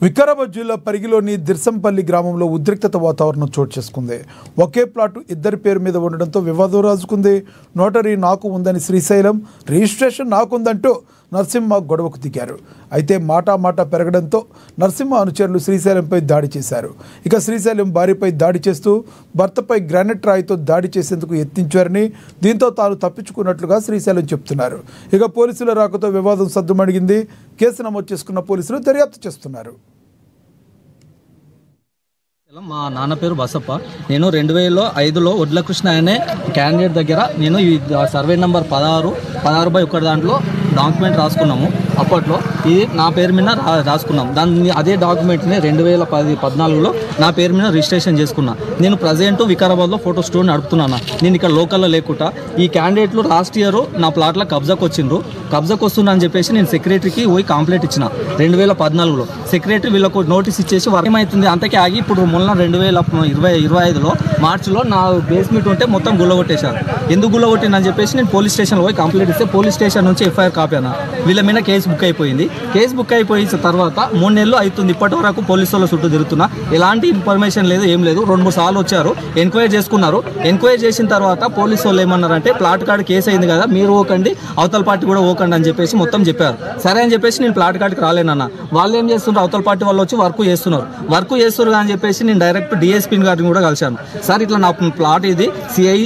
వికారాబాద్ జిల్లా పరిగిలోని దిర్సంపల్లి గ్రామంలో ఉద్రిక్తత వాతావరణం చోటు చేసుకుంది. ఒకే ప్లాటు ఇద్దరి పేరు మీద ఉండడంతో వివాదం రాజుకుంది. నోటరీ నాకు ఉందని శ్రీశైలం, రిజిస్ట్రేషన్ నాకుందంటూ నరసింహ గొడవకు దిగారు. అయితే మాట పెరగడంతో నరసింహ అనుచరులు శ్రీశైలంపై దాడి చేశారు. ఇక శ్రీశైలం భార్యపై దాడి చేస్తూ భర్తపై గ్రానైట్ రాయితో దాడి చేసేందుకు యత్నించారని, దీంతో తాను తప్పించుకున్నట్లుగా శ్రీశైలం చెప్తున్నారు. ఇక పోలీసుల రాకతో వివాదం సద్దుమణిగింది. కేసు నమోదు చేసుకున్న పోలీసులు దర్యాప్తు చేస్తున్నారు. మా నాన్న పేరు బసప్ప. నేను 2005లో వడ్లకృష్ణ అనే క్యాండిడేట్ దగ్గర నేను ఈ సర్వే నెంబర్ 16/1 దాంట్లో డాక్యుమెంట్ రాసుకున్నాము. అప్పట్లో ఇది నా పేరు మీద రాసుకున్నాం. దాన్ని అదే డాక్యుమెంట్ని 2014లో నా పేరు మీద రిజిస్ట్రేషన్ చేసుకున్నా. నేను ప్రజెంట్ వికారాబాద్లో ఫోటో స్టూడియో నడుపుతున్నాను. నేను ఇక్కడ లోకల్లో లేకుండా ఈ క్యాండిడేట్లు లాస్ట్ ఇయర్ నా ప్లాట్లో కబ్జాకు వచ్చిండ్రు. కబ్జాకు వస్తున్నా అని చెప్పేసి నేను సెక్రటరీకి పోయి కంప్లైంట్ ఇచ్చిన 2014లో. సెక్రటరీ వీళ్ళకు నోటీస్ ఇచ్చేసి ఏమవుతుంది అంతకే ఆగి ఇప్పుడు మొన్న 2025లో మార్చిలో నా బేస్మెంట్ ఉంటే మొత్తం గుల్లగొట్టేశారు. ఎందుకు గుల్లగొట్టిందని చెప్పేసి నేను పోలీస్ స్టేషన్లో పోయి కంప్లైంట్ ఇస్తే పోలీస్ స్టేషన్ నుంచి ఎఫ్ఐఆర్ కాపీ అన్న వీళ్ళ మీద కేసు బుక్ అయిపోయింది. కేసు బుక్ అయిపోయిన తర్వాత 3 నెలలు అవుతుంది. ఇప్పటి వరకు పోలీసు వాళ్ళ చుట్టూ తిరుగుతున్నా. ఎలాంటి ఇన్ఫర్మేషన్ లేదు, ఏం లేదు. 2-3 సార్లు వచ్చారు, ఎంక్వైరీ చేసుకున్నారు. ఎంక్వైరీ చేసిన తర్వాత పోలీసు వాళ్ళు ఏమన్నారంటే ప్లాట్ కార్డు కేసు అయింది కదా, మీరు ఓకండి, అవతల పార్టీ కూడా ఓకండి అని చెప్పేసి మొత్తం చెప్పారు. సరే అని చెప్పేసి నేను ప్లాట్ కార్డుకి రాలేనన్న. వాళ్ళు ఏం చేస్తున్నారు, అవతల పార్టీ వాళ్ళు వచ్చి వర్క్ చేస్తున్నారు అని చెప్పేసి నేను డైరెక్ట్ డిఎస్పీ గారిని కూడా కలిశాను. సార్ ఇట్లా నా ప్లాట్ ఇది సిఐ